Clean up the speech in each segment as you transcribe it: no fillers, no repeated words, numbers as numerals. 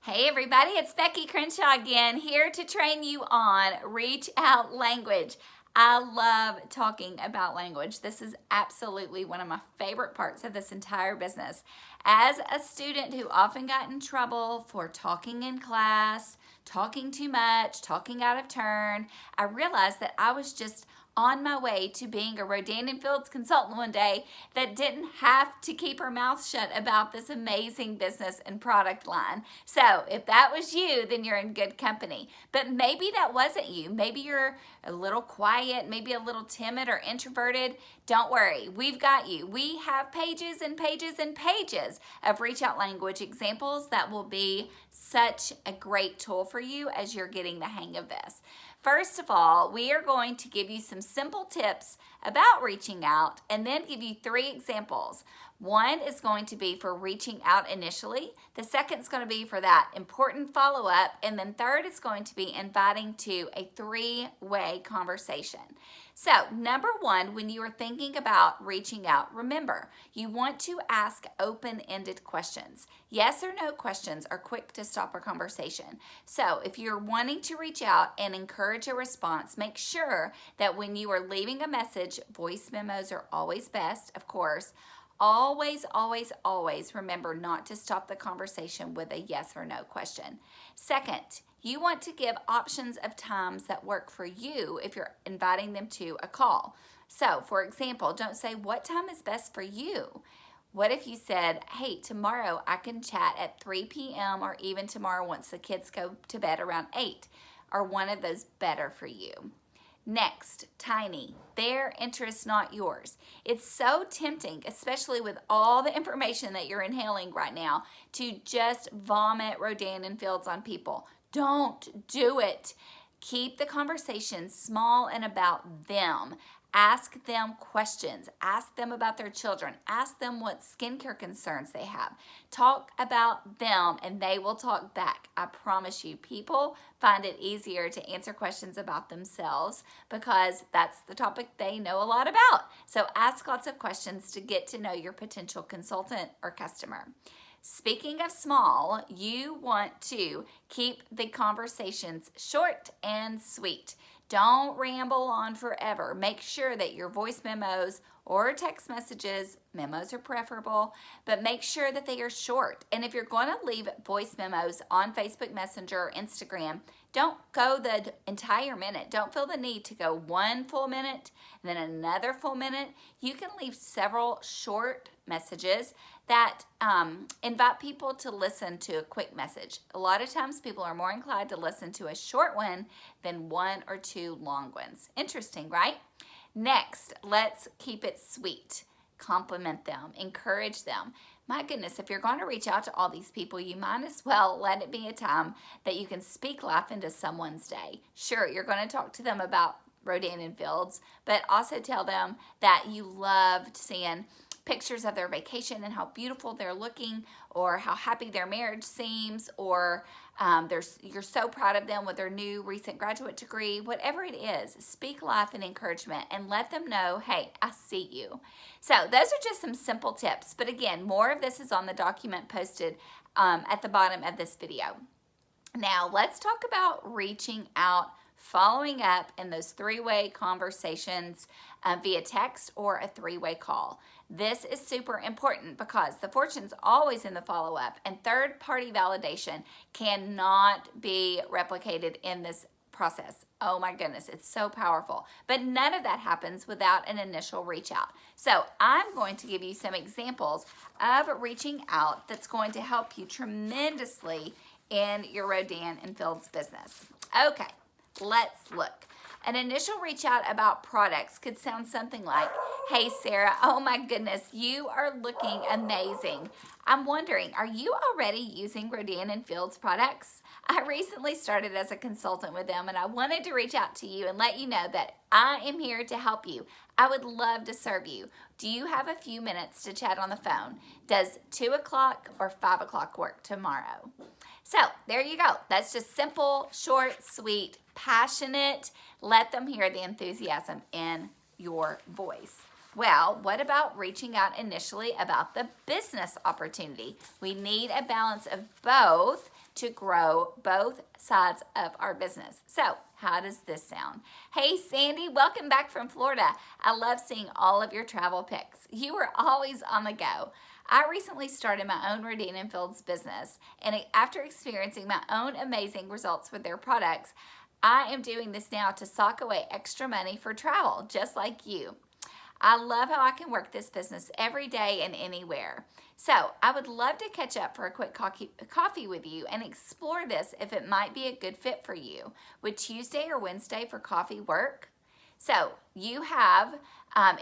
Hey everybody, it's Becky Crenshaw again, here to train you on reach out language. I love talking about language. This is absolutely one of my favorite parts of this entire business. As a student who often got in trouble for talking in class, talking too much, talking out of turn, I realized that I was just on my way to being a Rodan and Fields consultant one day that didn't have to keep her mouth shut about this amazing business and product line. So if that was you, then you're in good company. But maybe that wasn't you. Maybe you're a little quiet, maybe a little timid or introverted. Don't worry, we've got you. We have pages and pages and pages of reach out language examples that will be such a great tool for you as you're getting the hang of this. First of all, we are going to give you some simple tips about reaching out and then give you 3 examples. One is going to be for reaching out initially. The second is going to be for that important follow-up. And then third is going to be inviting to a 3-way conversation. So, number 1, when you are thinking about reaching out, remember, you want to ask open-ended questions. Yes or no questions are quick to stop a conversation. So, if you're wanting to reach out and encourage a response, make sure that when you are leaving a message, voice memos are always best, of course. Always, always, always remember not to stop the conversation with a yes or no question. Second, you want to give options of times that work for you if you're inviting them to a call. So, for example, don't say, "What time is best for you?" What if you said, "Hey, tomorrow I can chat at 3 p.m. or even tomorrow once the kids go to bed around 8. Are one of those better for you?" Next, tiny, their interest, not yours. It's so tempting, especially with all the information that you're inhaling right now, to just vomit Rodan and Fields on people. Don't do it. Keep the conversation small and about them. Ask them questions. Ask them about their children. Ask them what skincare concerns they have. Talk about them and they will talk back. I promise you, people find it easier to answer questions about themselves because that's the topic they know a lot about. So ask lots of questions to get to know your potential consultant or customer. Speaking of small, you want to keep the conversations short and sweet. Don't ramble on forever. Make sure that your voice memos or text messages, memos are preferable, but make sure that they are short. And if you're going to leave voice memos on Facebook Messenger or Instagram, don't go the entire minute. Don't feel the need to go 1 full minute, then another full minute. You can leave several short messages that invite people to listen to a quick message. A lot of times people are more inclined to listen to a short one than 1 or 2 long ones. Interesting, right? Next, let's keep it sweet. Compliment them, encourage them. My goodness, if you're going to reach out to all these people, you might as well let it be a time that you can speak life into someone's day. Sure, you're going to talk to them about Rodan and Fields, but also tell them that you loved seeing pictures of their vacation and how beautiful they're looking, or how happy their marriage seems, or you're so proud of them with their new recent graduate degree. Whatever it is, speak life and encouragement and let them know, "Hey, I see you." So those are just some simple tips. But again, more of this is on the document posted at the bottom of this video. Now let's talk about reaching out, following up in those 3-way conversations via text or a 3-way call. This is super important because the fortune's always in the follow-up, and third-party validation cannot be replicated in this process. Oh my goodness, it's so powerful. But none of that happens without an initial reach out. So I'm going to give you some examples of reaching out that's going to help you tremendously in your Rodan and Fields business. Okay, let's look. An initial reach out about products could sound something like, "Hey Sarah, oh my goodness, you are looking amazing. I'm wondering, are you already using Rodan and Fields products? I recently started as a consultant with them and I wanted to reach out to you and let you know that I am here to help you. I would love to serve you. Do you have a few minutes to chat on the phone? Does 2 o'clock or 5 o'clock work tomorrow?" So there you go. That's just simple, short, sweet, passionate. Let them hear the enthusiasm in your voice. Well, what about reaching out initially about the business opportunity? We need a balance of both to grow both sides of our business. So, how does this sound? Hey, Sandy, welcome back from Florida. I love seeing all of your travel pics. You are always on the go. I recently started my own Rodan & Fields business, and after experiencing my own amazing results with their products, I am doing this now to sock away extra money for travel, just like you. I love how I can work this business every day and anywhere. So I would love to catch up for a quick coffee with you and explore this if it might be a good fit for you. Would Tuesday or Wednesday for coffee work? So you have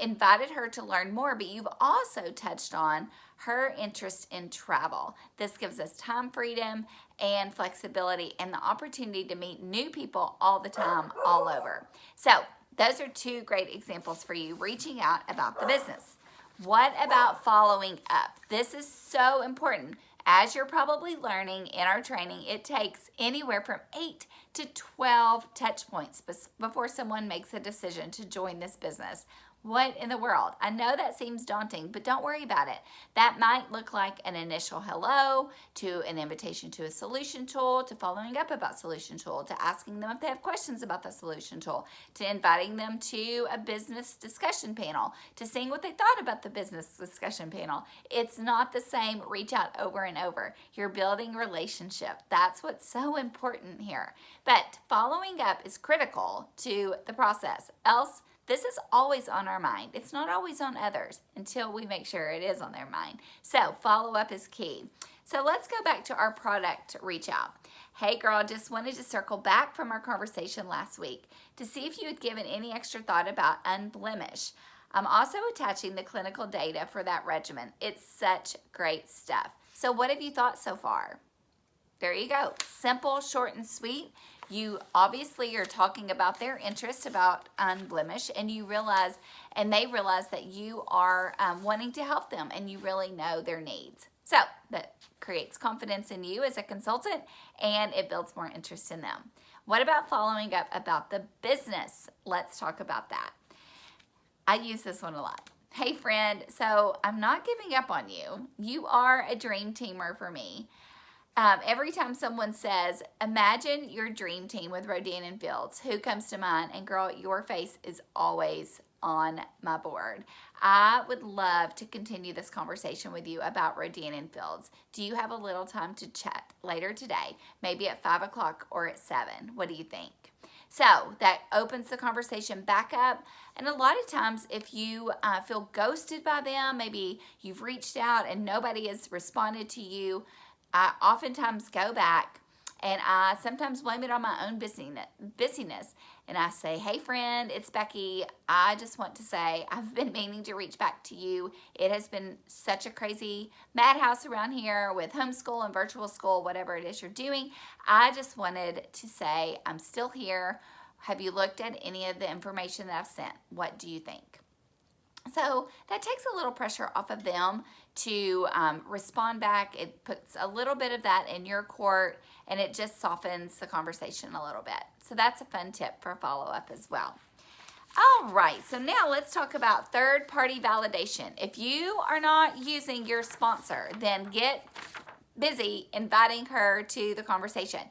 invited her to learn more, but you've also touched on her interest in travel. This gives us time freedom and flexibility and the opportunity to meet new people all the time, all over. So those are two great examples for you reaching out about the business. What about following up? This is so important. As you're probably learning in our training, it takes anywhere from 8 to 12 touch points before someone makes a decision to join this business. What in the world? I know that seems daunting, but don't worry about it. That might look like an initial hello, to an invitation to a solution tool, to following up about solution tool, to asking them if they have questions about the solution tool, to inviting them to a business discussion panel, to seeing what they thought about the business discussion panel. It's not the same. Reach out over and over. You're building relationship. That's what's so important here. But following up is critical to the process. Else, this is always on our mind. It's not always on others until we make sure it is on their mind. So follow-up is key. So let's go back to our product reach out. Hey girl, just wanted to circle back from our conversation last week to see if you had given any extra thought about Unblemish. I'm also attaching the clinical data for that regimen. It's such great stuff. So what have you thought so far? There you go. Simple, short, and sweet. You obviously are talking about their interest about Unblemish, and you realize, and they realize that you are wanting to help them, and you really know their needs. So that creates confidence in you as a consultant, and it builds more interest in them. What about following up about the business? Let's talk about that. I use this one a lot. Hey friend, so I'm not giving up on you. You are a dream teamer for me. Every time someone says, imagine your dream team with Rodan & Fields, who comes to mind? And girl, your face is always on my board. I would love to continue this conversation with you about Rodan & Fields. Do you have a little time to chat later today? Maybe at 5 o'clock or at 7. What do you think? So that opens the conversation back up. And a lot of times if you feel ghosted by them, maybe you've reached out and nobody has responded to you, I oftentimes go back and I sometimes blame it on my own busyness. And I say, hey friend, it's Becky. I just want to say I've been meaning to reach back to you. It has been such a crazy madhouse around here with homeschool and virtual school, whatever it is you're doing. I just wanted to say I'm still here. Have you looked at any of the information that I've sent? What do you think? So that takes a little pressure off of them to respond back. It puts a little bit of that in your court, and it just softens the conversation a little bit. So that's a fun tip for follow-up as well. All right, so now let's talk about third-party validation. If you are not using your sponsor, then get busy inviting her to the conversation.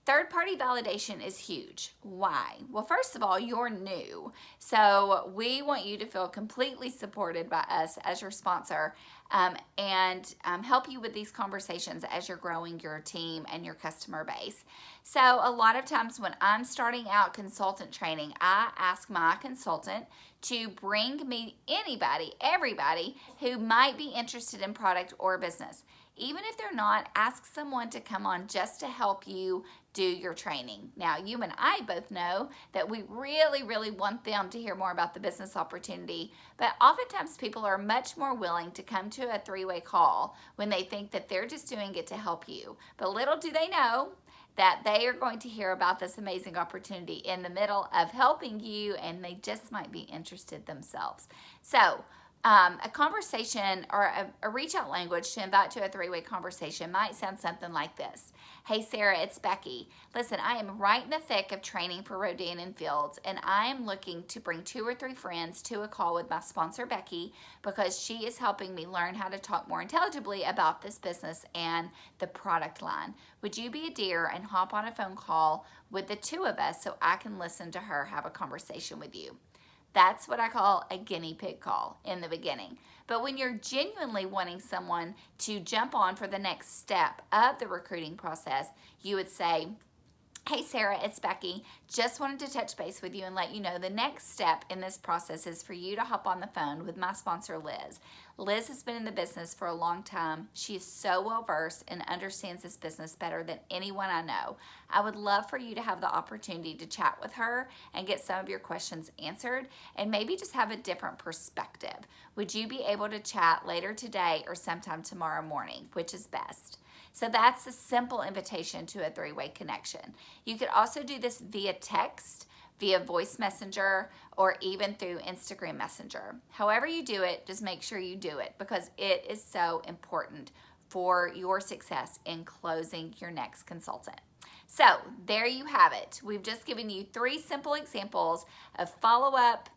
Third-party validation is huge. Why? Well, first of all, you're new. So we want you to feel completely supported by us as your sponsor and help you with these conversations as you're growing your team and your customer base. So a lot of times when I'm starting out consultant training, I ask my consultant to bring me everybody who might be interested in product or business. Even if they're not, ask someone to come on just to help you do your training. Now, you and I both know that we really, really want them to hear more about the business opportunity, but oftentimes people are much more willing to come to a three-way call when they think that they're just doing it to help you. But little do they know that they are going to hear about this amazing opportunity in the middle of helping you, and they just might be interested themselves. So A conversation or a reach out language to invite to a three-way conversation might sound something like this. Hey Sarah, it's Becky. Listen, I am right in the thick of training for Rodan and Fields, and I am looking to bring 2 or 3 friends to a call with my sponsor Becky because she is helping me learn how to talk more intelligibly about this business and the product line. Would you be a dear and hop on a phone call with the 2 of us so I can listen to her have a conversation with you? That's what I call a guinea pig call in the beginning. But when you're genuinely wanting someone to jump on for the next step of the recruiting process, you would say, hey Sarah, it's Becky. Just wanted to touch base with you and let you know the next step in this process is for you to hop on the phone with my sponsor Liz. Liz has been in the business for a long time. She is so well versed and understands this business better than anyone I know. I would love for you to have the opportunity to chat with her and get some of your questions answered and maybe just have a different perspective. Would you be able to chat later today or sometime tomorrow morning? Which is best? So that's a simple invitation to a three-way connection. You could also do this via text, via voice messenger, or even through Instagram Messenger. However you do it, just make sure you do it because it is so important for your success in closing your next consultant. So there you have it. We've just given you 3 simple examples of follow-up,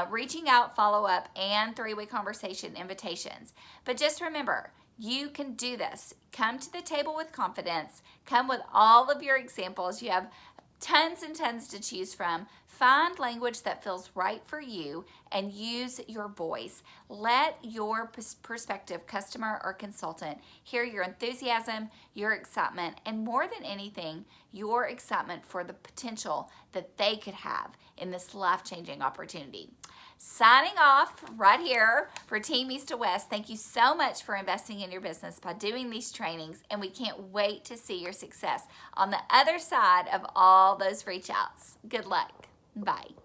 reaching out, follow-up, and three-way conversation invitations. But just remember, you can do this. Come to the table with confidence. Come with all of your examples. You have tons and tons to choose from. Find language that feels right for you and use your voice. Let your prospective customer or consultant hear your enthusiasm, your excitement, and more than anything, your excitement for the potential that they could have in this life-changing opportunity. Signing off right here for Team East to West. Thank you so much for investing in your business by doing these trainings, and we can't wait to see your success on the other side of all those reach outs. Good luck. Bye.